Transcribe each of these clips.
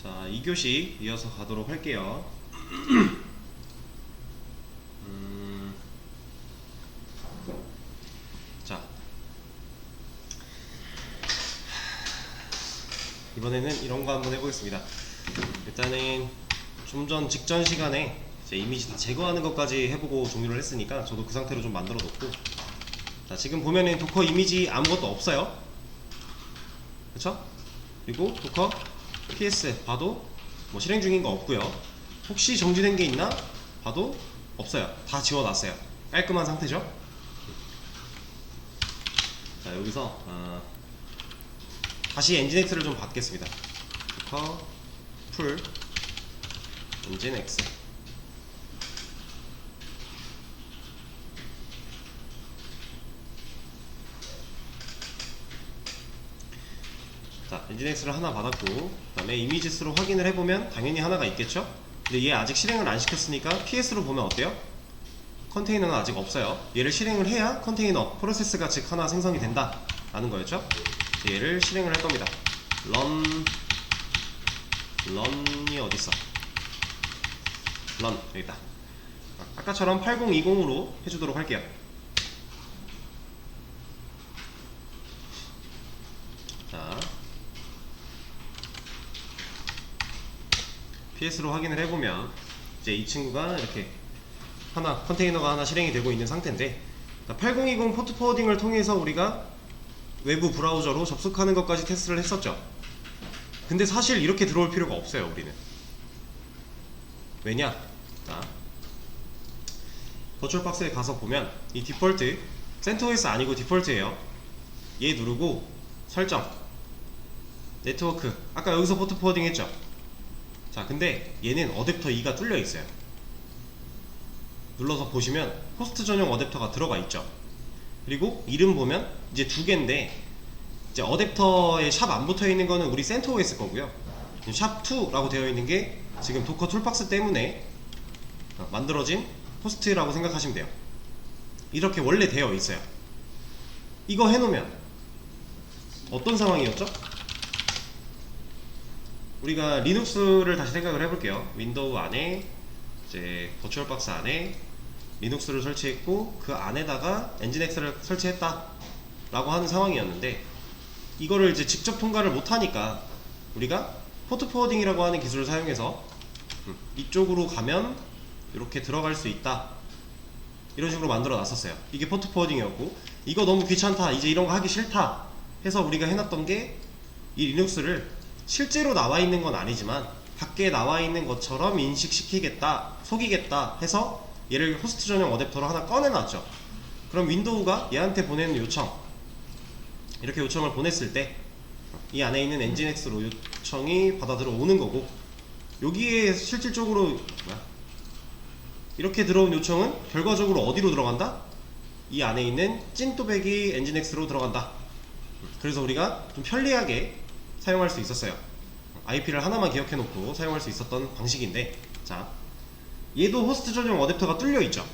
자, 2교시 이어서 가도록 할게요. 자, 이번에는 이런 거 한번 해보겠습니다. 일단은 좀 전 직전 시간에 이제 이미지 다 제거하는 것까지 해보고 종료를 했으니까 저도 그 상태로 좀 만들어 놓고, 자, 지금 보면은 도커 이미지 아무것도 없어요. 그쵸? 그리고 도커 ps 봐도 뭐 실행 중인 거 없고요. 혹시 정지된 게 있나 봐도 없어요. 다 지워놨어요. 깔끔한 상태죠. 자, 여기서 다시 엔진X를 좀 받겠습니다. 도커 풀 엔진X. 자, 엔진X를 하나 받았고, 그 다음에 이미지스로 확인을 해보면 당연히 하나가 있겠죠? 근데 얘 아직 실행을 안 시켰으니까 PS로 보면 어때요? 컨테이너는 아직 없어요. 얘를 실행을 해야 컨테이너 프로세스가 즉 하나 생성이 된다 라는 거였죠? 얘를 실행을 할 겁니다. 런이 어딨어? 런, 여기 있다. 아까처럼 8020으로 해주도록 할게요. 자, PS로 확인을 해보면 이제 이 친구가 이렇게 컨테이너가 하나 실행이 되고 있는 상태인데, 8020 포트 포워딩을 통해서 우리가 외부 브라우저로 접속하는 것까지 테스트를 했었죠. 근데 사실 이렇게 들어올 필요가 없어요. 우리는 왜냐? 자, 버추얼박스에 가서 보면 이 디폴트, CentOS 아니고 디폴트예요. 얘 누르고 설정, 네트워크, 아까 여기서 포트 포워딩 했죠. 자, 근데 얘는 어댑터 2가 뚫려 있어요. 눌러서 보시면 호스트 전용 어댑터가 들어가 있죠. 그리고 이름 보면 이제 두 개인데, 이제 어댑터에 샵 안 붙어 있는 거는 우리 CentOS 거고요. 샵2라고 되어 있는 게 지금 도커 툴박스 때문에 만들어진 호스트라고 생각하시면 돼요. 이렇게 원래 되어 있어요. 이거 해놓으면 어떤 상황이었죠? 우리가 리눅스를 다시 생각을 해볼게요. 윈도우 안에 이제 버추얼박스 안에 리눅스를 설치했고, 그 안에다가 엔진X를 설치했다 라고 하는 상황이었는데, 이거를 이제 직접 통과를 못하니까 우리가 포트 포워딩이라고 하는 기술을 사용해서 이쪽으로 가면 이렇게 들어갈 수 있다, 이런 식으로 만들어 놨었어요. 이게 포트 포워딩이었고, 이거 너무 귀찮다, 이제 이런 거 하기 싫다 해서 우리가 해놨던 게, 이 리눅스를 실제로 나와 있는 건 아니지만 밖에 나와 있는 것처럼 인식시키겠다, 속이겠다 해서 얘를 호스트 전용 어댑터로 하나 꺼내놨죠. 그럼 윈도우가 얘한테 보내는 요청, 이렇게 요청을 보냈을 때 이 안에 있는 엔진X로 요청이 받아 들어오는 거고, 여기에 실질적으로 이렇게 들어온 요청은 결과적으로 어디로 들어간다? 이 안에 있는 찐또배기 엔진X로 들어간다. 그래서 우리가 좀 편리하게 사용할 수 있었어요. IP를 하나만 기억해 놓고 사용할 수 있었던 방식인데, 자, 얘도 호스트 전용 어댑터가 뚫려 있죠.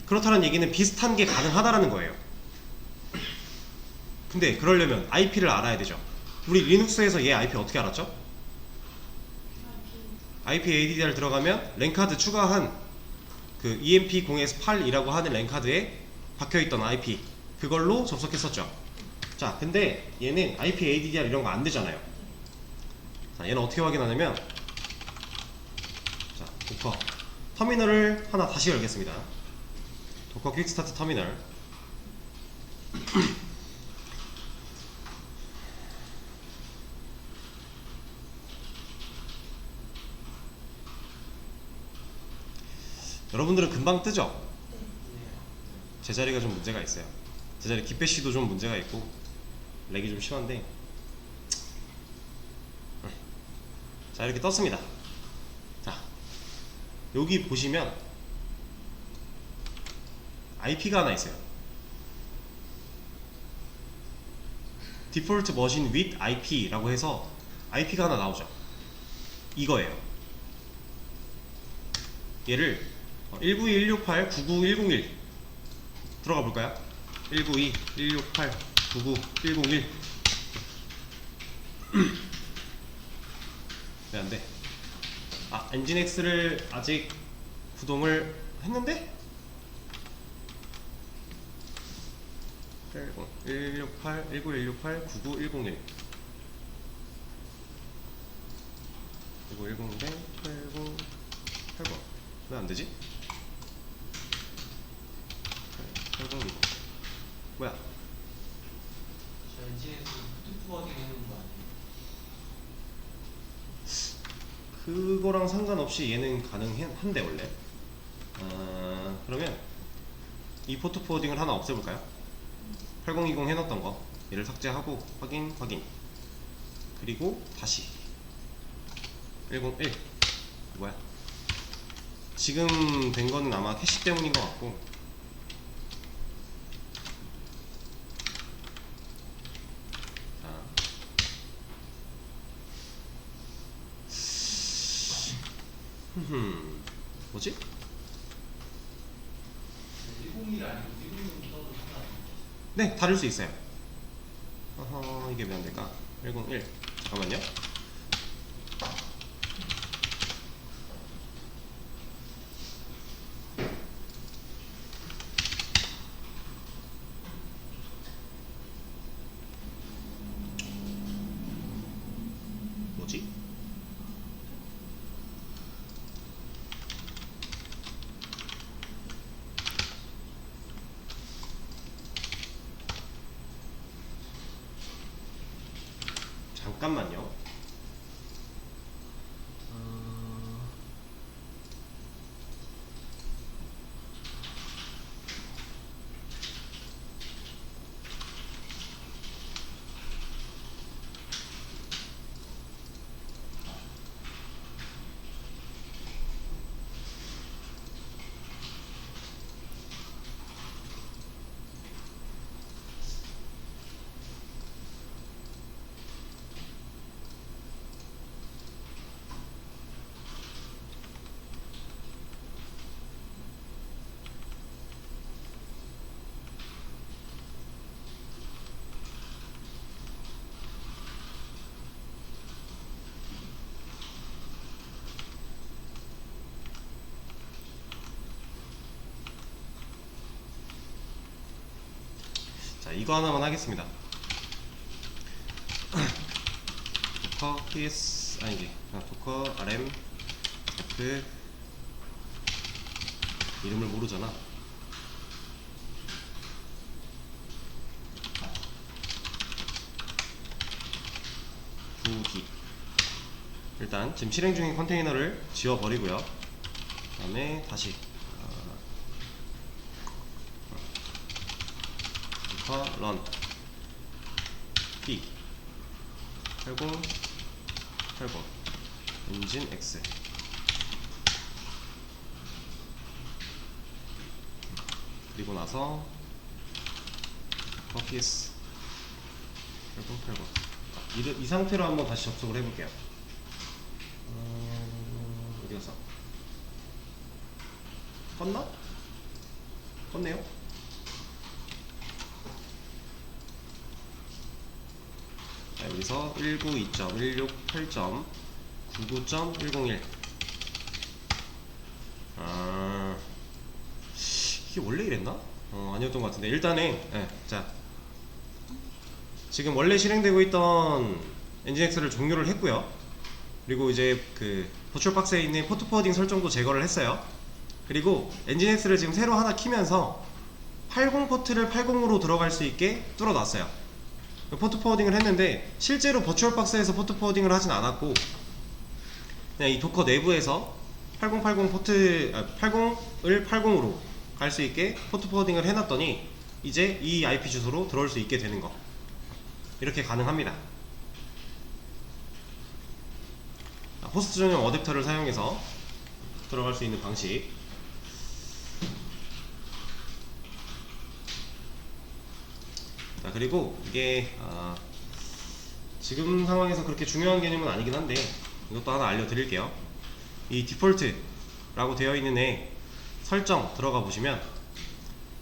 그렇다는 얘기는 비슷한 게 가능하다라는 거예요. 근데 그러려면 IP를 알아야 되죠. 우리 리눅스에서 얘 IP 어떻게 알았죠? IP ADDR 들어가면 랜카드 추가한 그 EMP0S8이라고 하는 랜카드에 박혀있던 IP, 그걸로 접속했었죠. 자, 근데 얘는 IP ADDR 이런 거 안 되잖아요. 자, 얘는 어떻게 확인하냐면, 자, 도커 터미널을 하나 다시 열겠습니다. 도커 퀵스타트 터미널. 여러분들은 금방 뜨죠? 제 자리가 좀 문제가 있어요. 제 자리 기패시도 좀 문제가 있고 렉이 좀 심한데, 자, 이렇게 떴습니다. 자, 여기 보시면 IP가 하나 있어요. 디폴트 머신 with IP라고 해서 IP가 하나 나오죠. 이거예요. 얘를 192.168.99.101 들어가 볼까요? 192.168.99.101. 왜 안 돼? 아, 엔진X를 아직 구동을 했는데? 168, 19168, 99101 910대 8080 왜 안되지? 8020 뭐야? 저 엔진에서 푸드푸어딩 해놓은 거 아니에요? 그거랑 상관없이 얘는 가능한데 원래. 그러면 이 포트 포워딩을 하나 없애볼까요? 8020 해놨던 거 얘를 삭제하고 확인 그리고 다시 101 뭐야? 지금 된 거는 아마 캐시 때문인 것 같고, 자, 뭐지? 101 아니고 106 써도 상관없는 네, 다를 수 있어요. 어허, 이게 왜 안 될까? 101 잠깐만요. 뭐지? 잠깐만요. 자, 이거 하나만 하겠습니다. 도커 ps 아니지, 도커 rm f 이름을 모르잖아. 부기. 일단 지금 실행 중인 컨테이너를 지워버리고요. 그 다음에 다시 run p 80 엔진 x 그리고 나서 ps 80 이 상태로 한번 다시 접속을 해볼게요. 어디갔어? 껐나? 껐네요. 자, 여기서 192.168.99.101 이게 원래 이랬나? 아니었던 것 같은데 일단은 자, 지금 원래 실행되고 있던 엔진X를 종료를 했고요. 그리고 이제 그 버추얼 박스에 있는 포트 포워딩 설정도 제거를 했어요. 그리고 엔진X를 지금 새로 하나 키면서 80 포트를 80으로 들어갈 수 있게 뚫어놨어요. 포트 포워딩을 했는데 실제로 버추얼 박스에서 포트 포워딩을 하진 않았고 그냥 이 도커 내부에서 8080 포트 80을 80으로 갈 수 있게 포트 포워딩을 해놨더니 이제 이 IP 주소로 들어올 수 있게 되는 거, 이렇게 가능합니다. 호스트 전용 어댑터를 사용해서 들어갈 수 있는 방식. 자, 그리고 이게 지금 상황에서 그렇게 중요한 개념은 아니긴 한데 이것도 하나 알려드릴게요. 이 디폴트라고 되어 있는 애 설정 들어가 보시면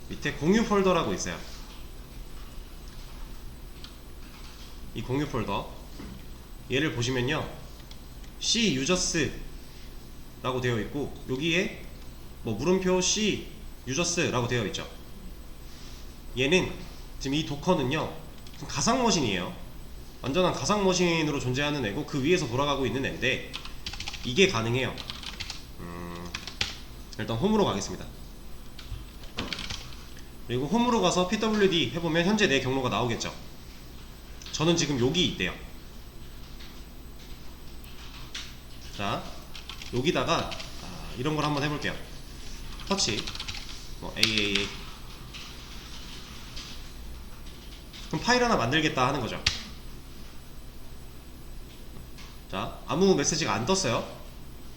밑에 공유 폴더라고 있어요. 이 공유 폴더 얘를 보시면요, C users 라고 되어 있고, 여기에 뭐 물음표 C users 라고 되어 있죠. 얘는 지금 이 도커는요 가상 머신이에요. 완전한 가상 머신으로 존재하는 애고, 그 위에서 돌아가고 있는 애인데 이게 가능해요. 일단 홈으로 가겠습니다. 그리고 홈으로 가서 pwd 해보면 현재 내 경로가 나오겠죠. 저는 지금 여기 있대요. 자, 여기다가 이런 걸 한번 해볼게요. 터치 뭐 AAA. 그럼 파일 하나 만들겠다 하는 거죠. 자, 아무 메시지가 안 떴어요.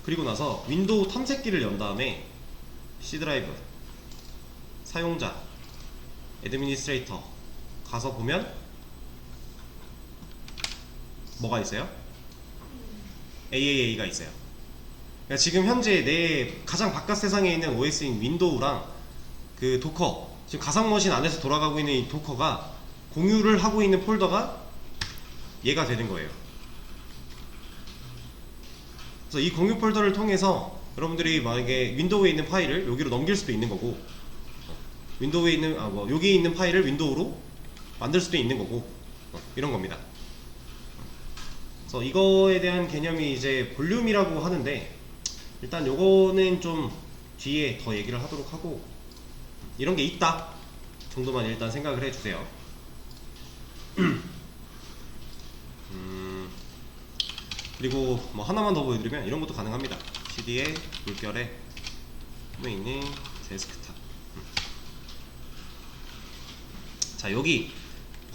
그리고 나서 윈도우 탐색기를 연 다음에 C 드라이브, 사용자, 애드미니스트레이터 가서 보면 뭐가 있어요? AAA가 있어요. 그러니까 지금 현재 내 가장 바깥 세상에 있는 OS인 윈도우랑 그 도커, 지금 가상머신 안에서 돌아가고 있는 이 도커가 공유를 하고 있는 폴더가 얘가 되는 거예요. 그래서 이 공유 폴더를 통해서 여러분들이 만약에 윈도우에 있는 파일을 여기로 넘길 수도 있는 거고, 윈도우에 있는 여기에 있는 파일을 윈도우로 만들 수도 있는 거고, 이런 겁니다. 그래서 이거에 대한 개념이 이제 볼륨이라고 하는데, 일단 요거는 좀 뒤에 더 얘기를 하도록 하고, 이런 게 있다 정도만 일단 생각을 해주세요. 그리고 뭐 하나만 더 보여드리면 이런 것도 가능합니다. CD에 물결에 홈에 있는 데스크탑. 자, 여기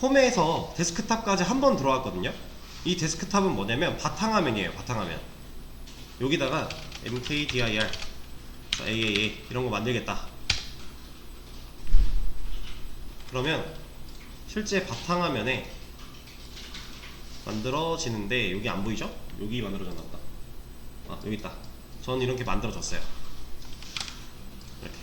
홈에서 데스크탑까지 한 번 들어왔거든요. 이 데스크탑은 뭐냐면 바탕화면이에요. 바탕화면. 여기다가 mkdir AAA 이런 거 만들겠다. 그러면 실제 바탕화면에 만들어지는데, 여기 안 보이죠? 여기 만들어졌나 보다. 여기 있다. 전 이렇게 만들어졌어요. 이렇게.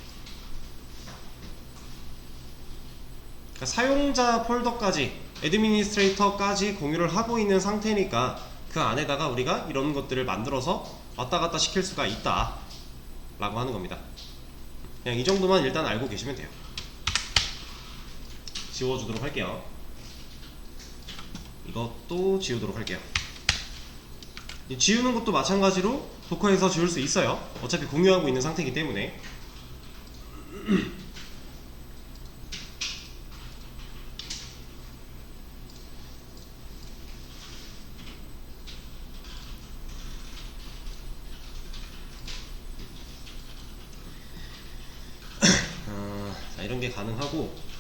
그러니까 사용자 폴더까지, 애드미니스트레이터까지 공유를 하고 있는 상태니까 그 안에다가 우리가 이런 것들을 만들어서 왔다 갔다 시킬 수가 있다 라고 하는 겁니다. 그냥 이 정도만 일단 알고 계시면 돼요. 지워주도록 할게요. 이것도 지우도록 할게요. 지우는 것도 마찬가지로 도커에서 지울 수 있어요. 어차피 공유하고 있는 상태이기 때문에. 자, 이런 게 가능하고,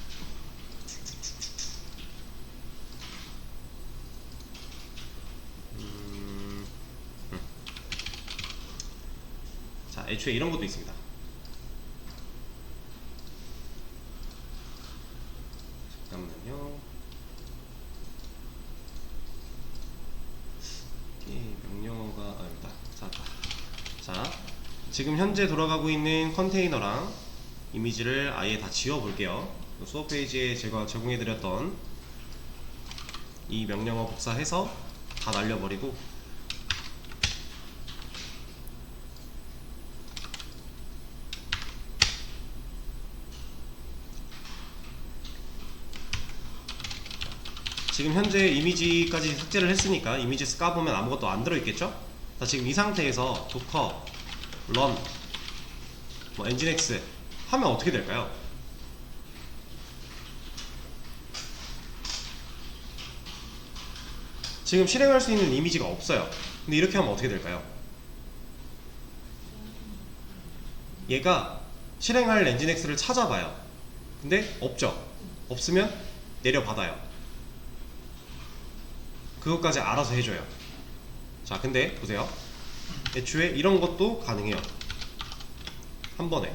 자, 애초에 이런 것도 있습니다. 잠깐만요. 이게 명령어가 여기다. 자, 지금 현재 돌아가고 있는 컨테이너랑 이미지를 아예 다 지워 볼게요. 수업 페이지에 제가 제공해드렸던 이 명령어 복사해서 다 날려버리고, 지금 현재 이미지까지 삭제를 했으니까 이미지 까보면 아무것도 안 들어있겠죠? 자, 지금 이 상태에서 도커 run 뭐 nginx 하면 어떻게 될까요? 지금 실행할 수 있는 이미지가 없어요. 근데 이렇게 하면 어떻게 될까요? 얘가 실행할 nginx를 찾아봐요. 근데 없죠? 없으면 내려받아요. 그것까지 알아서 해줘요. 자, 근데 보세요. 애초에 이런 것도 가능해요. 한 번에.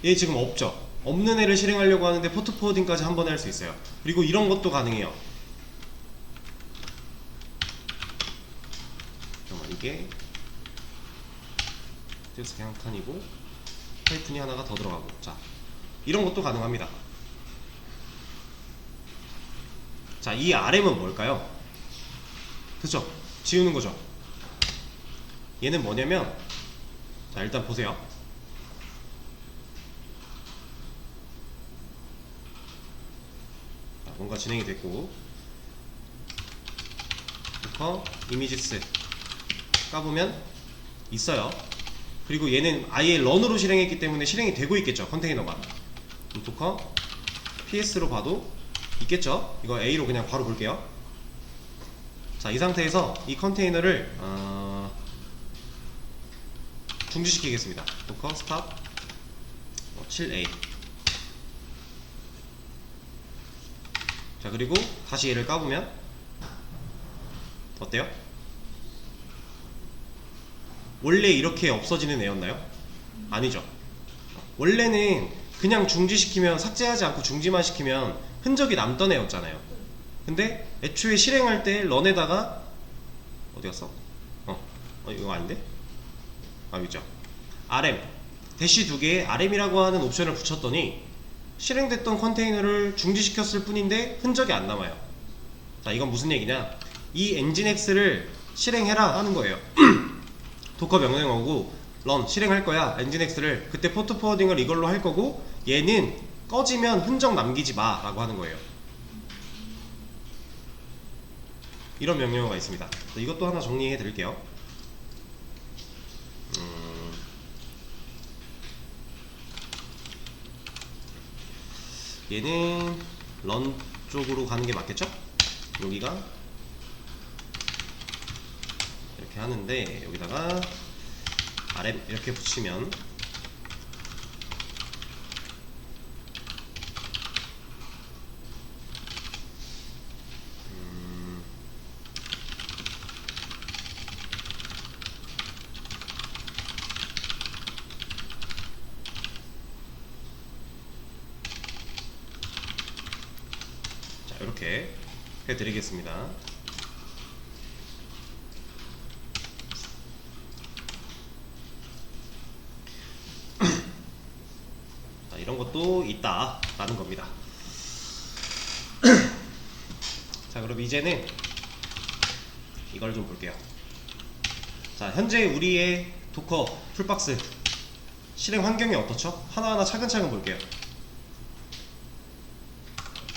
얘 지금 없죠? 없는 애를 실행하려고 하는데 포트 포워딩까지 한 번에 할 수 있어요. 그리고 이런 것도 가능해요. 잠깐만, 이게 그냥 칸이고 파이튼이 하나가 더 들어가고. 자, 이런 것도 가능합니다. 자, 이 RM은 뭘까요? 그쵸? 지우는 거죠. 얘는 뭐냐면, 자 일단 보세요. 자, 뭔가 진행이 됐고, 도커 이미지스 까보면 있어요. 그리고 얘는 아예 런으로 실행했기 때문에 실행이 되고 있겠죠, 컨테이너가. 도커 PS로 봐도 있겠죠. 이거 A로 그냥 바로 볼게요. 자, 이 상태에서 이 컨테이너를 중지시키겠습니다. 도커 스탑 7A. 자, 그리고 다시 얘를 까보면 어때요? 원래 이렇게 없어지는 애였나요? 아니죠. 원래는 그냥 중지시키면, 삭제하지 않고 중지만 시키면 흔적이 남던 애였잖아요. 근데 애초에 실행할 때 런에다가 어디 갔어? 이거 아닌데? 아, 여기죠. RM 대시 두 개에 RM이라고 하는 옵션을 붙였더니 실행됐던 컨테이너를 중지시켰을 뿐인데 흔적이 안 남아요. 자, 이건 무슨 얘기냐? 이 엔진X를 실행해라 하는 거예요. 도커 명령 오고 런 실행할 거야. 엔진X를. 그때 포트 포워딩을 이걸로 할 거고, 얘는 꺼지면 흔적 남기지 마 라고 하는 거예요. 이런 명령어가 있습니다. 이것도 하나 정리해 드릴게요. 얘는 런 쪽으로 가는 게 맞겠죠? 여기가 이렇게 하는데, 여기다가 RM 이렇게 붙이면 자, 이렇게 해드리겠습니다. 자, 이런 것도 있다 라는 겁니다. 자, 그럼 이제는 이걸 좀 볼게요. 자, 현재 우리의 도커 풀박스 실행 환경이 어떻죠? 하나하나 차근차근 볼게요.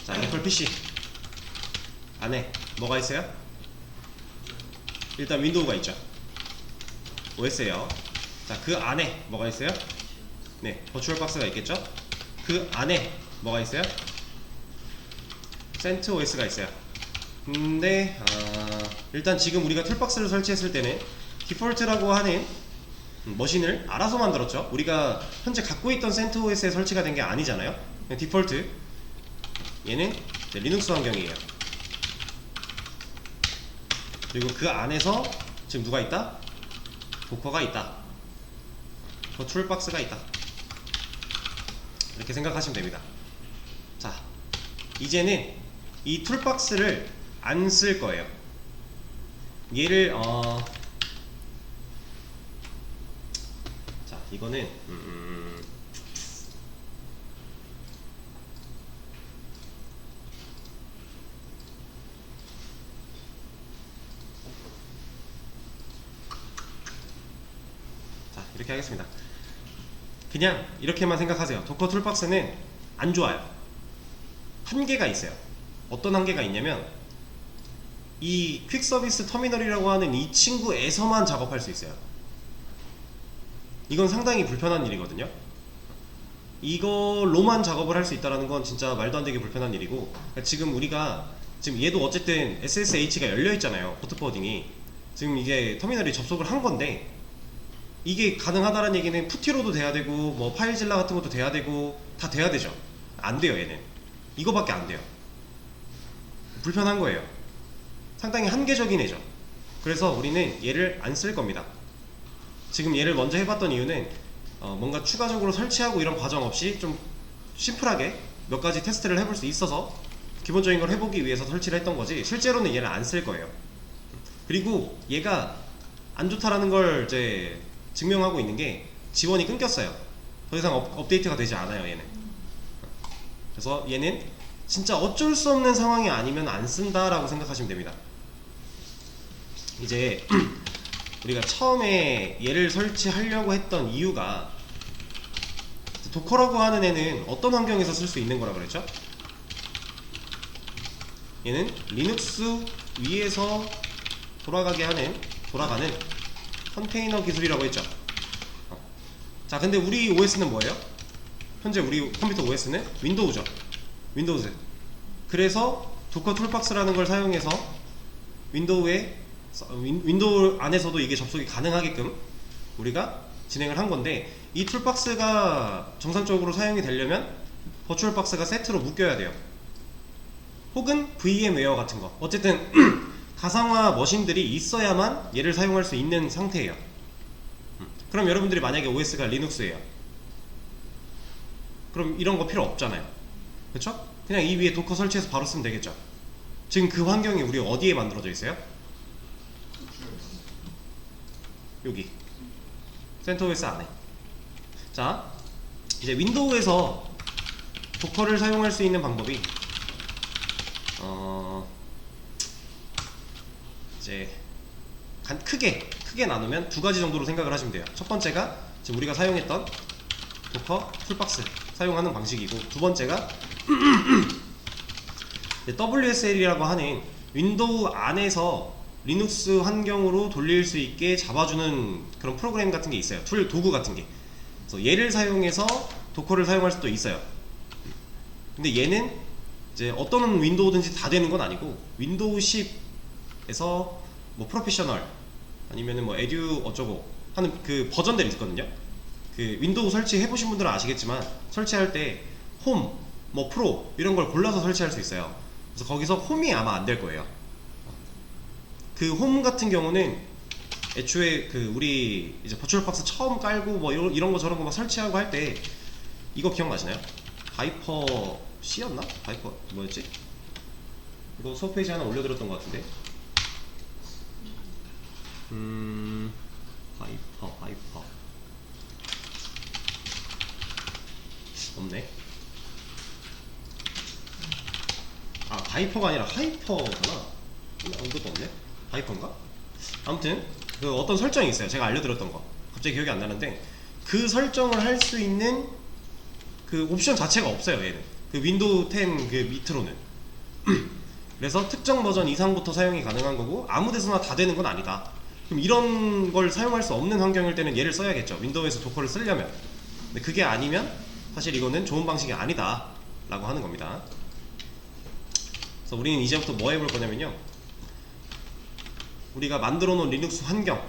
자, 애플 PC 안에 뭐가 있어요? 일단 윈도우가 있죠. OS에요. 자, 그 안에 뭐가 있어요? 네, 버추얼 박스가 있겠죠? 그 안에 뭐가 있어요? 센트 OS가 있어요. 근데 일단 지금 우리가 툴박스를 설치했을 때는 디폴트라고 하는 머신을 알아서 만들었죠. 우리가 현재 갖고 있던 센트OS에 설치가 된 게 아니잖아요. 그냥 디폴트. 얘는 리눅스 환경이에요. 그리고 그 안에서 지금 누가 있다? 도커가 있다. 버추얼박스가 있다. 이렇게 생각하시면 됩니다. 자, 이제는 이 툴박스를 안 쓸 거예요. 얘를 자, 이거는 자, 이렇게 하겠습니다. 그냥 이렇게만 생각하세요. 도커 툴박스는 안 좋아요. 한계가 있어요. 어떤 한계가 있냐면, 이 퀵 서비스 터미널이라고 하는 이 친구에서만 작업할 수 있어요. 이건 상당히 불편한 일이거든요. 이걸로만 작업을 할 수 있다는 건 진짜 말도 안 되게 불편한 일이고, 지금 우리가 지금 얘도 어쨌든 SSH가 열려 있잖아요. 포트 포워딩이. 지금 이게 터미널이 접속을 한 건데, 이게 가능하다는 얘기는 푸티로도 돼야 되고, 뭐 파일질라 같은 것도 돼야 되고, 다 돼야 되죠. 안 돼요, 얘는. 이거밖에 안 돼요. 불편한 거예요. 상당히 한계적인 애죠. 그래서 우리는 얘를 안 쓸 겁니다. 지금 얘를 먼저 해봤던 이유는 뭔가 추가적으로 설치하고 이런 과정 없이 좀 심플하게 몇 가지 테스트를 해볼 수 있어서 기본적인 걸 해보기 위해서 설치를 했던 거지, 실제로는 얘를 안 쓸 거예요. 그리고 얘가 안 좋다라는 걸 이제 증명하고 있는 게, 지원이 끊겼어요. 더 이상 업데이트가 되지 않아요, 얘는. 그래서 얘는 진짜 어쩔 수 없는 상황이 아니면 안 쓴다라고 생각하시면 됩니다. 이제 우리가 처음에 얘를 설치하려고 했던 이유가 도커라고 하는 애는 어떤 환경에서 쓸 수 있는 거라 그랬죠? 얘는 리눅스 위에서 돌아가는 컨테이너 기술이라고 했죠. 자, 근데 우리 OS는 뭐예요? 현재 우리 컴퓨터 OS는 윈도우죠. 윈도우즈. 그래서 도커 툴박스라는 걸 사용해서 윈도우 안에서도 이게 접속이 가능하게끔 우리가 진행을 한 건데, 이 툴박스가 정상적으로 사용이 되려면 버추얼박스가 세트로 묶여야 돼요. 혹은 VM웨어 같은 거. 어쨌든 가상화 머신들이 있어야만 얘를 사용할 수 있는 상태예요. 그럼 여러분들이 만약에 OS가 리눅스예요. 그럼 이런 거 필요 없잖아요. 그쵸? 그냥 이 위에 도커 설치해서 바로 쓰면 되겠죠. 지금 그 환경이 우리 어디에 만들어져 있어요? 여기 CentOS 안에. 자, 이제 윈도우에서 도커를 사용할 수 있는 방법이 이제 크게 나누면 두 가지 정도로 생각을 하시면 돼요. 첫 번째가 지금 우리가 사용했던 도커 툴박스 사용하는 방식이고, 두 번째가 WSL이라고 하는 윈도우 안에서 리눅스 환경으로 돌릴 수 있게 잡아주는 그런 프로그램 같은 게 있어요. 도구 같은 게. 그래서 얘를 사용해서 도커를 사용할 수도 있어요. 근데 얘는 이제 어떤 윈도우든지 다 되는 건 아니고, 윈도우 10에서 뭐 프로페셔널 아니면은 뭐 에듀 어쩌고 하는 그 버전들이 있거든요. 그 윈도우 설치해 보신 분들은 아시겠지만, 설치할 때 홈, 뭐 프로 이런 걸 골라서 설치할 수 있어요. 그래서 거기서 홈이 아마 안 될 거예요. 그 홈 같은 경우는 애초에 그 우리 이제 버추얼박스 처음 깔고 뭐 이런 거 저런 거 막 설치하고 할 때 이거 기억나시나요? 바이퍼 C였나? 바이퍼 뭐였지? 이거 수업 페이지 하나 올려드렸던 것 같은데. 바이퍼 없네. 아, 바이퍼가 아니라 하이퍼잖아. 이것도 없네. 바이퍼인가? 아무튼 그 어떤 설정이 있어요. 제가 알려드렸던 거 갑자기 기억이 안 나는데, 그 설정을 할 수 있는 그 옵션 자체가 없어요. 얘는 그 윈도우 10 그 밑으로는. 그래서 특정 버전 이상부터 사용이 가능한 거고, 아무 데서나 다 되는 건 아니다. 그럼 이런 걸 사용할 수 없는 환경일 때는 얘를 써야겠죠. 윈도우에서 도커를 쓰려면. 근데 그게 아니면 사실 이거는 좋은 방식이 아니다 라고 하는 겁니다. 그래서 우리는 이제부터 뭐 해볼 거냐면요, 우리가 만들어 놓은 리눅스 환경,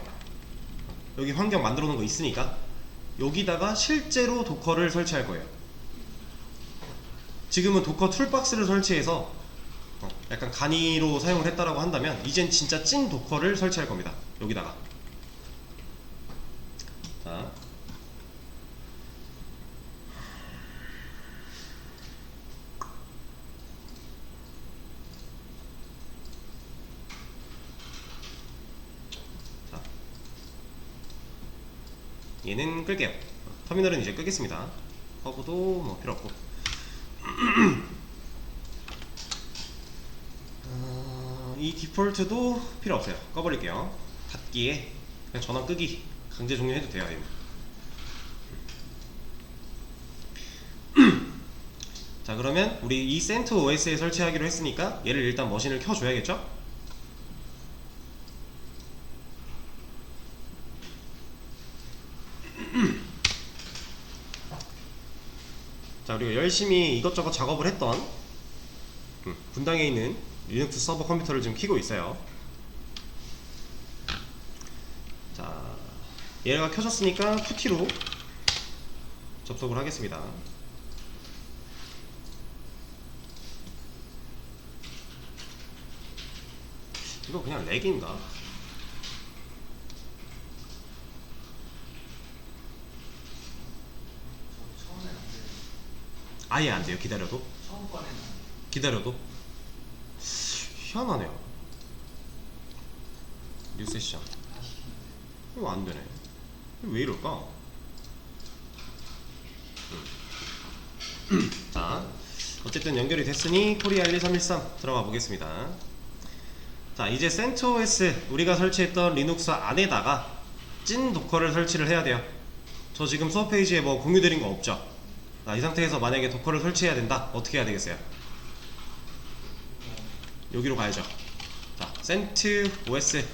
여기 환경 만들어 놓은 거 있으니까 여기다가 실제로 도커를 설치할 거예요. 지금은 도커 툴박스를 설치해서 약간 간이로 사용을 했다라고 한다면, 이젠 진짜 찐 도커를 설치할 겁니다. 여기다가. 자, 얘는 끌게요. 터미널은 이제 끄겠습니다. 허브도 뭐 필요 없고. 이 디폴트도 필요 없어요. 꺼버릴게요. 닫기에 그냥 전원 끄기 강제 종료해도 돼요. 자, 그러면 우리 이 CentOS에 설치하기로 했으니까 얘를 일단 머신을 켜줘야겠죠? 자, 우리가 열심히 이것저것 작업을 했던 분당에 있는 리눅스 서버 컴퓨터를 지금 켜고 있어요. 자, 얘가 켜졌으니까 푸티로 접속을 하겠습니다. 이거 그냥 렉인가? 처음엔 안 돼요. 아예 안 돼요. 기다려도? 처음 거는 안 돼요. 기다려도? 희한하네요. 뉴 세션. 다 시키면 돼요. 이거 안 되네. 왜 이럴까? 자, 어쨌든 연결이 됐으니 코리아 12313 들어가 보겠습니다. 자, 자, 이제 CentOS 우리가 설치했던 리눅스 안에다가 찐 도커를 설치를 해야 돼요. 저 지금 수업 페이지에 뭐 공유 드린 거 없죠? 자, 이 상태에서 만약에 도커를 설치해야 된다. 어떻게 해야 되겠어요? 여기로 가야죠. 자, CentOS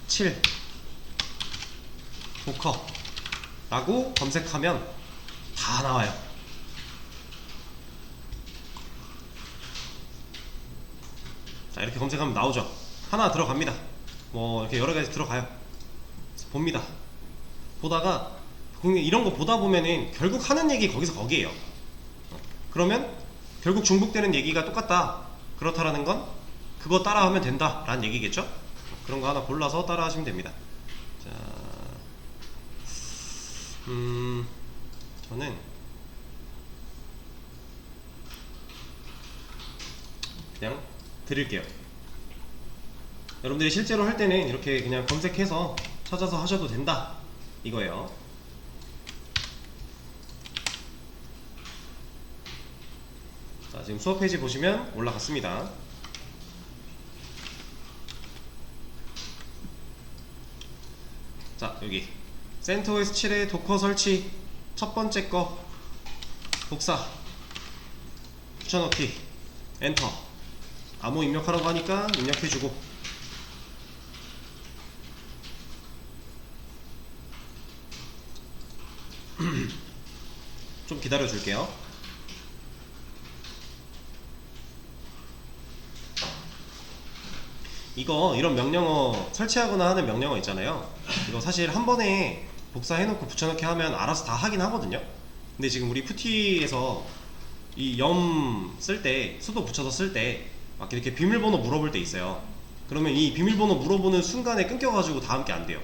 7 도커 라고 검색하면 다 나와요. 자, 이렇게 검색하면 나오죠. 하나 들어갑니다. 뭐 이렇게 여러가지 들어가요. 봅니다. 보다가 이런 거 보다 보면은 결국 하는 얘기 거기서 거기에요. 그러면 결국 중복되는 얘기가 똑같다, 그렇다라는 건 그거 따라하면 된다 라는 얘기겠죠. 그런 거 하나 골라서 따라 하시면 됩니다. 자, 저는 그냥 드릴게요. 여러분들이 실제로 할 때는 이렇게 그냥 검색해서 찾아서 하셔도 된다 이거예요. 자, 지금 수업 페이지 보시면 올라갔습니다. 자, 여기 CentOS 7의 도커 설치 첫 번째 거 복사 붙여넣기 엔터. 암호 입력하라고 하니까 입력해주고, 좀 기다려 줄게요. 이거 이런 명령어 설치하거나 하는 명령어 있잖아요. 이거 사실 한 번에 복사해놓고 붙여넣기 하면 알아서 다 하긴 하거든요. 근데 지금 우리 푸티에서 이 염 쓸 때, 수도 붙여서 쓸 때 막 이렇게 비밀번호 물어볼 때 있어요. 그러면 이 비밀번호 물어보는 순간에 끊겨가지고 다음 게 안 돼요.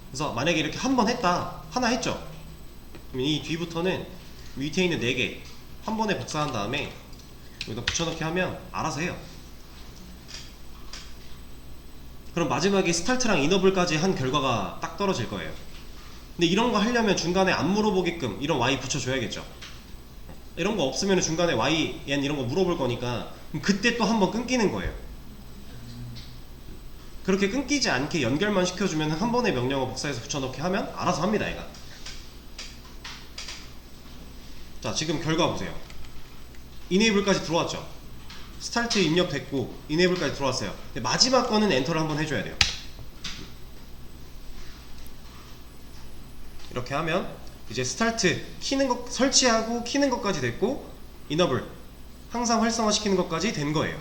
그래서 만약에 이렇게 한 번 했다, 하나 했죠? 그럼 이 뒤부터는 밑에 있는 4개 한 번에 복사한 다음에 여기다 붙여넣기 하면 알아서 해요. 그럼 마지막에 스타트랑 이너블까지 한 결과가 딱 떨어질 거예요. 근데 이런 거 하려면 중간에 안 물어보게끔 이런 y 붙여줘야겠죠. 이런 거 없으면 중간에 y, n 이런 거 물어볼 거니까 그럼 그때 또 한 번 끊기는 거예요. 그렇게 끊기지 않게 연결만 시켜주면 한 번에 명령어 복사해서 붙여넣기 하면 알아서 합니다, 얘가. 자, 지금 결과 보세요. 이네이블까지 들어왔죠. 스타트 입력됐고 이네이블까지 들어왔어요. 근데 마지막 거는 엔터를 한번 해줘야 돼요. 이렇게 하면 이제 스타트 키는 것, 설치하고 키는 것까지 됐고 이너블 항상 활성화 시키는 것까지 된 거예요.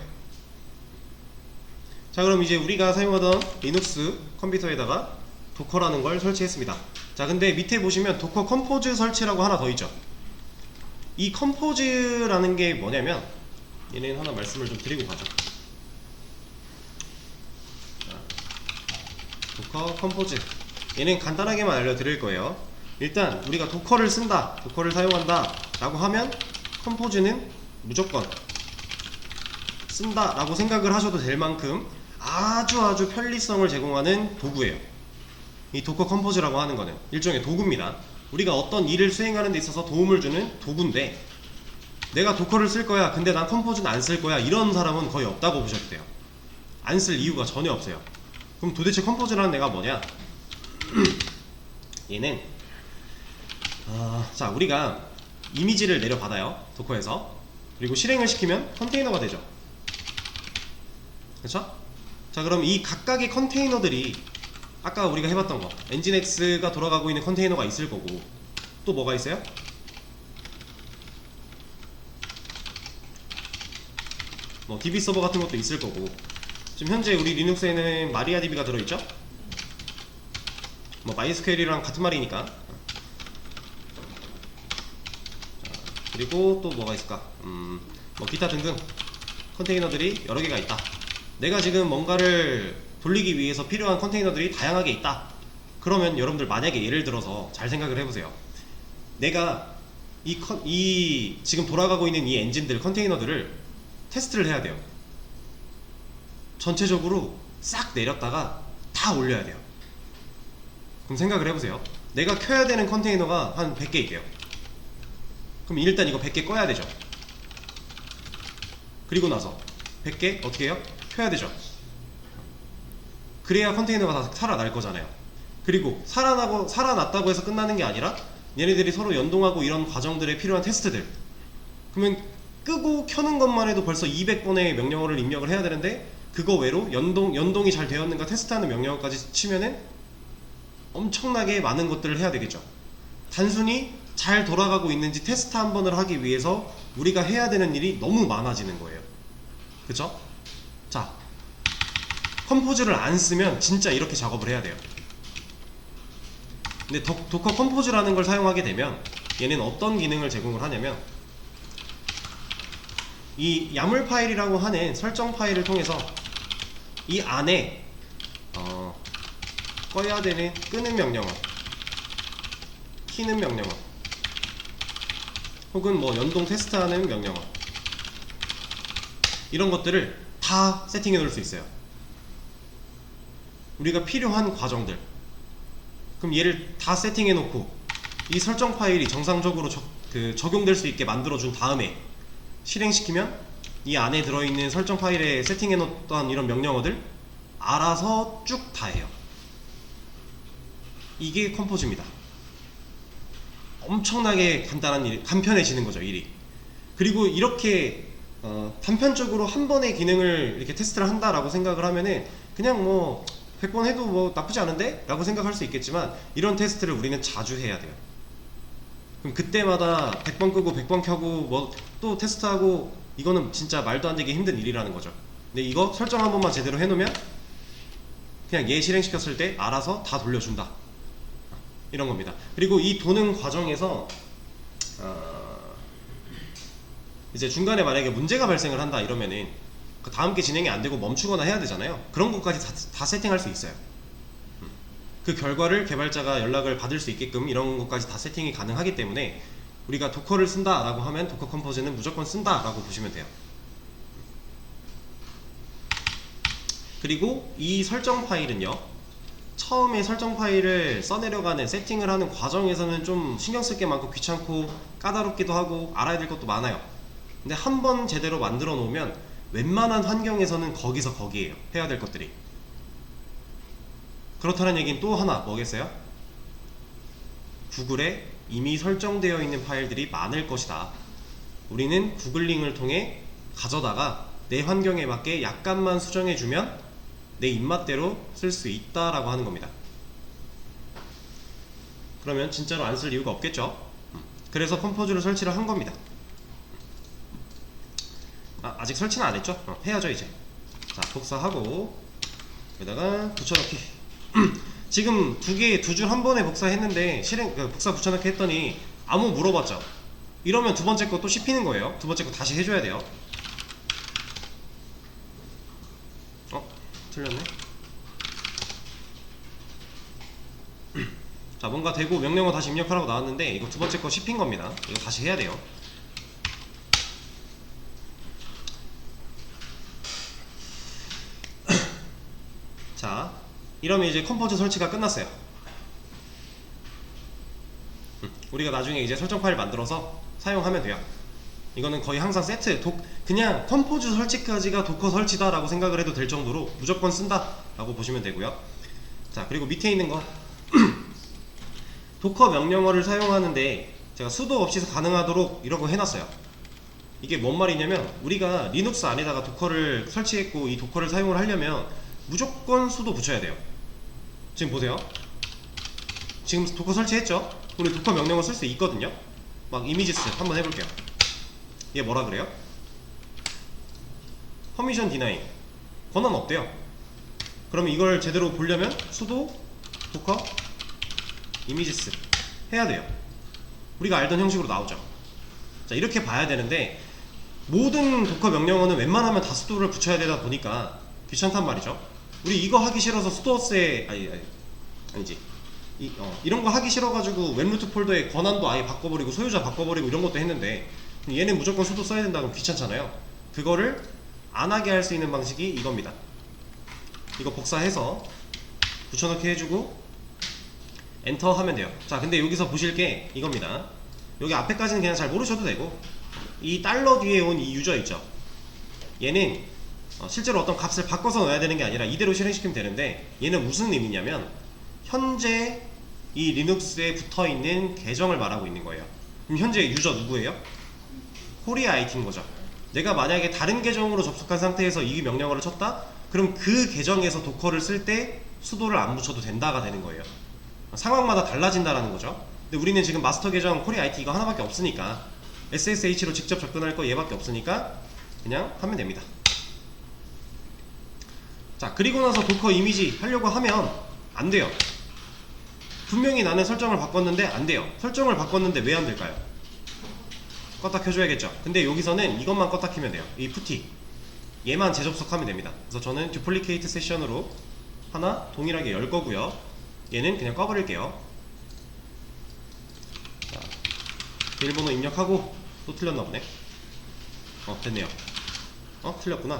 자, 그럼 이제 우리가 사용하던 리눅스 컴퓨터에다가 도커라는 걸 설치했습니다. 자, 근데 밑에 보시면 도커 컴포즈 설치라고 하나 더 있죠. 이 컴포즈라는 게 뭐냐면, 얘는 하나 말씀을 좀 드리고 가죠. 자, 도커 컴포즈, 얘는 간단하게만 알려드릴 거예요. 일단 우리가 도커를 쓴다, 도커를 사용한다 라고 하면 컴포즈는 무조건 쓴다 라고 생각을 하셔도 될 만큼 아주 편리성을 제공하는 도구예요. 이 도커 컴포즈라고 하는 거는 일종의 도구입니다. 우리가 어떤 일을 수행하는 데 있어서 도움을 주는 도구인데, 내가 도커를 쓸 거야 근데 난 컴포즈는 안 쓸 거야 이런 사람은 거의 없다고 보셔도 돼요. 안 쓸 이유가 전혀 없어요. 그럼 도대체 컴포즈라는 애가 뭐냐? 얘는 자, 우리가 이미지를 내려받아요, 도커에서. 그리고 실행을 시키면 컨테이너가 되죠. 그쵸? 자, 그럼 이 각각의 컨테이너들이 아까 우리가 해봤던 거, 엔진X가 돌아가고 있는 컨테이너가 있을 거고, 또 뭐가 있어요? 뭐 DB 서버 같은 것도 있을 거고, 지금 현재 우리 리눅스에는 마리아DB가 들어있죠? 뭐 마이스퀘어이랑 같은 말이니까. 그리고 또 뭐가 있을까? 뭐 기타 등등 컨테이너들이 여러 개가 있다. 내가 지금 뭔가를 돌리기 위해서 필요한 컨테이너들이 다양하게 있다. 그러면 여러분들 만약에 예를 들어서 잘 생각을 해보세요. 내가 이 지금 돌아가고 있는 이 엔진들 컨테이너들을 테스트를 해야 돼요. 전체적으로 싹 내렸다가 다 올려야 돼요. 그럼 생각을 해보세요. 내가 켜야 되는 컨테이너가 한 100개 있대요. 그럼 일단 이거 100개 꺼야 되죠. 그리고 나서 100개 어떻게 해요? 켜야 되죠. 그래야 컨테이너가 다 살아날 거잖아요. 그리고 살아났다고 해서 끝나는 게 아니라 얘네들이 서로 연동하고 이런 과정들에 필요한 테스트들, 그러면 끄고 켜는 것만 해도 벌써 200번의 명령어를 입력을 해야 되는데, 그거 외로 연동이 잘 되었는가 테스트하는 명령어까지 치면은 엄청나게 많은 것들을 해야 되겠죠. 단순히 잘 돌아가고 있는지 테스트 한 번을 하기 위해서 우리가 해야 되는 일이 너무 많아지는 거예요. 그쵸? 자, 컴포즈를 안 쓰면 진짜 이렇게 작업을 해야 돼요. 근데 도커 컴포즈라는 걸 사용하게 되면 얘는 어떤 기능을 제공을 하냐면, 이 야물 파일이라고 하는 설정 파일을 통해서 이 안에 꺼야 되는 끄는 명령어, 키는 명령어, 혹은 뭐 연동 테스트하는 명령어, 이런 것들을 다 세팅해 놓을 수 있어요. 우리가 필요한 과정들. 그럼 얘를 다 세팅해 놓고 이 설정 파일이 정상적으로 적용될 수 있게 만들어 준 다음에 실행시키면 이 안에 들어있는 설정 파일에 세팅해 놓던 이런 명령어들 알아서 쭉 다 해요. 이게 컴포즈입니다. 엄청나게 간단한 일, 간편해지는 거죠, 일이. 그리고 이렇게 단편적으로 한 번의 기능을 이렇게 테스트를 한다라고 생각을 하면은 그냥 뭐 100번 해도 뭐 나쁘지 않은데? 라고 생각할 수 있겠지만, 이런 테스트를 우리는 자주 해야 돼요. 그럼 그때마다 100번 끄고 100번 켜고 뭐 또 테스트하고, 이거는 진짜 말도 안 되게 힘든 일이라는 거죠. 근데 이거 설정 한 번만 제대로 해놓으면 그냥 얘 실행시켰을 때 알아서 다 돌려준다, 이런 겁니다. 그리고 이 도는 과정에서 이제 중간에 만약에 문제가 발생을 한다 이러면은 그 다음 게 진행이 안 되고 멈추거나 해야 되잖아요. 그런 것까지 다 세팅할 수 있어요. 그 결과를 개발자가 연락을 받을 수 있게끔 이런 것까지 다 세팅이 가능하기 때문에 우리가 도커를 쓴다 라고 하면 도커 컴포즈는 무조건 쓴다 라고 보시면 돼요. 그리고 이 설정 파일은요, 처음에 설정 파일을 써내려가는 세팅을 하는 과정에서는 좀 신경 쓸 게 많고 귀찮고 까다롭기도 하고 알아야 될 것도 많아요. 근데 한 번 제대로 만들어 놓으면 웬만한 환경에서는 거기서 거기에요, 해야 될 것들이. 그렇다는 얘기는 또 하나 뭐겠어요? 구글에 이미 설정되어 있는 파일들이 많을 것이다. 우리는 구글링을 통해 가져다가 내 환경에 맞게 약간만 수정해주면 내 입맛대로 쓸 수 있다라고 하는 겁니다. 그러면 진짜로 안 쓸 이유가 없겠죠? 그래서 컴포즈를 설치를 한 겁니다. 아직 설치는 안 했죠? 해야죠 이제. 자, 복사하고 여기다가 붙여넣기. 지금 두 줄 한 번에 복사했는데 복사 붙여넣기 했더니 아무 물어봤죠? 이러면 두 번째 거 또 씹히는 거예요. 두 번째 거 다시 해줘야 돼요. 틀렸네. 자, 뭔가 되고 명령어 다시 입력하라고 나왔는데 이거 두 번째 거 씹힌 겁니다. 이거 다시 해야 돼요. 자, 이러면 이제 컴포즈 설치가 끝났어요. 우리가 나중에 이제 설정 파일 만들어서 사용하면 돼요. 이거는 거의 항상 세트, 그냥 컴포즈 설치까지가 도커 설치다 라고 생각을 해도 될 정도로 무조건 쓴다 라고 보시면 되고요. 자, 그리고 밑에 있는 거 도커 명령어를 사용하는데 제가 수도 없이 가능하도록 이런 거 해놨어요. 이게 뭔 말이냐면, 우리가 리눅스 안에다가 도커를 설치했고 이 도커를 사용을 하려면 무조건 수도 붙여야 돼요. 지금 보세요. 지금 도커 설치했죠? 우리 도커 명령어 쓸 수 있거든요. 막 이미지스 한번 해볼게요. 얘 뭐라 그래요? 퍼미션 디나이, 권한 없대요. 그러면 이걸 제대로 보려면 수도 도커 이미지스 해야 돼요. 우리가 알던 형식으로 나오죠. 자, 이렇게 봐야 되는데 모든 도커 명령어는 웬만하면 다 수도를 붙여야 되다 보니까 귀찮단 말이죠. 우리 이거 하기 싫어서 수도스에 아니지 이런 거 하기 싫어가지고 웹루트 폴더에 권한도 아예 바꿔버리고 소유자 바꿔버리고 이런 것도 했는데, 얘는 무조건 수도 써야 된다고 하면 귀찮잖아요. 그거를 안 하게 할 수 있는 방식이 이겁니다. 이거 복사해서 붙여넣기 해주고 엔터 하면 돼요. 자, 근데 여기서 보실 게 이겁니다. 여기 앞에까지는 그냥 잘 모르셔도 되고, 이 달러 뒤에 온 이 유저 있죠? 얘는 실제로 어떤 값을 바꿔서 넣어야 되는 게 아니라 이대로 실행시키면 되는데, 얘는 무슨 의미냐면 현재 이 리눅스에 붙어있는 계정을 말하고 있는 거예요. 그럼 현재 유저 누구예요? 코리아 IT인 거죠. 내가 만약에 다른 계정으로 접속한 상태에서 이 명령어를 쳤다? 그럼 그 계정에서 도커를 쓸 때 수도를 안 붙여도 된다가 되는 거예요. 상황마다 달라진다라는 거죠. 근데 우리는 지금 마스터 계정 코리아 IT 이거 하나밖에 없으니까, SSH로 직접 접근할 거 얘밖에 없으니까 그냥 하면 됩니다. 자, 그리고 나서 도커 이미지 하려고 하면 안 돼요. 분명히 나는 설정을 바꿨는데 안 돼요. 설정을 바꿨는데 왜 안 될까요? 껐다 켜줘야겠죠. 근데 여기서는 이것만 껐다 켜면 돼요. 이 푸티 얘만 재접속하면 됩니다. 그래서 저는 듀플리케이트 세션으로 하나 동일하게 열 거고요. 얘는 그냥 꺼버릴게요. 자, 비밀번호 입력하고 또 틀렸나 보네. 됐네요. 틀렸구나.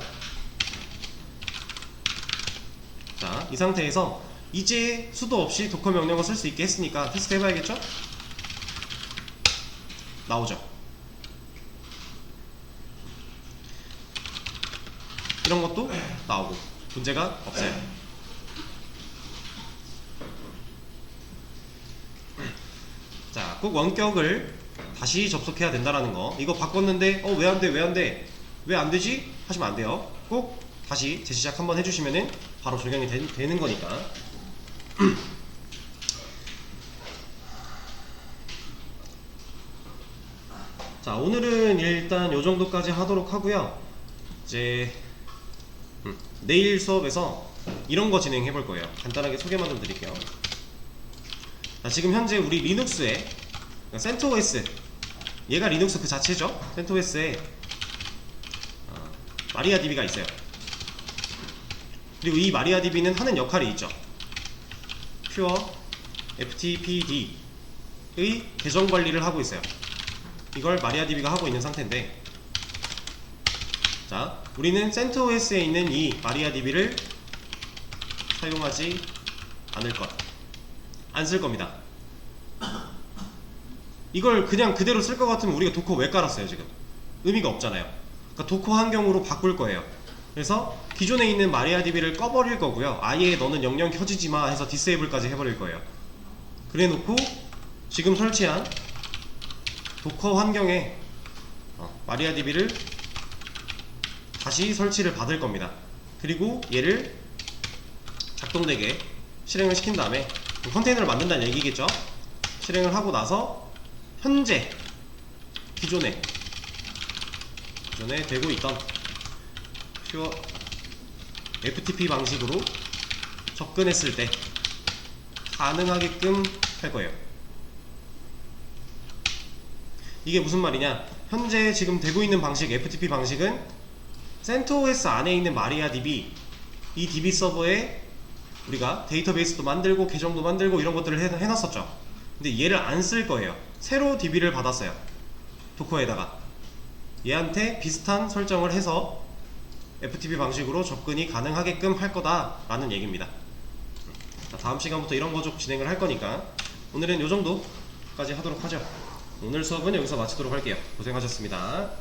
자, 이 상태에서 이제 수도 없이 도커 명령어 쓸 수 있게 했으니까 테스트 해봐야겠죠? 나오죠. 이런 것도 나오고 문제가 없어요. 자, 꼭 원격을 다시 접속해야 된다라는 거. 이거 바꿨는데 왜 안 돼? 왜 안 돼? 왜 안 되지? 하시면 안 돼요. 꼭 다시 재시작 한번 해주시면은 바로 적용이 되는 거니까. 자, 오늘은 일단 요 정도까지 하도록 하고요. 이제 내일 수업에서 이런 거 진행해 볼 거예요. 간단하게 소개만 좀 드릴게요. 자, 지금 현재 우리 리눅스에 CentOS, 얘가 리눅스 그 자체죠. CentOS에 마리아DB가 있어요. 그리고 이 마리아DB는 하는 역할이 있죠. 퓨어 FTPD의 계정 관리를 하고 있어요. 이걸 마리아DB가 하고 있는 상태인데, 자, 우리는 CentOS에 있는 이 마리아DB를 사용하지 않을 것, 안 쓸 겁니다. 이걸 그냥 그대로 쓸 것 같으면 우리가 도커 왜 깔았어요? 지금 의미가 없잖아요. 그러니까 도커 환경으로 바꿀 거예요. 그래서 기존에 있는 마리아DB를 꺼버릴 거고요. 아예 너는 영영 켜지지마 해서 디세이블까지 해버릴 거예요. 그래 놓고 지금 설치한 도커 환경에 마리아DB를 다시 설치를 받을 겁니다. 그리고 얘를 작동되게 실행을 시킨 다음에 컨테이너를 만든다는 얘기겠죠. 실행을 하고 나서 현재 기존에 되고 있던 퓨어 FTP 방식으로 접근했을 때 가능하게끔 할 거예요. 이게 무슨 말이냐, 현재 지금 되고 있는 방식, FTP 방식은 CentOS 안에 있는 마리아DB, 이 DB 서버에 우리가 데이터베이스도 만들고 계정도 만들고 이런 것들을 해놨었죠. 근데 얘를 안 쓸 거예요. 새로 DB를 받았어요. 도커에다가 얘한테 비슷한 설정을 해서 FTP 방식으로 접근이 가능하게끔 할 거다 라는 얘기입니다. 자, 다음 시간부터 이런 거 좀 진행을 할 거니까 오늘은 요 정도까지 하도록 하죠. 오늘 수업은 여기서 마치도록 할게요. 고생하셨습니다.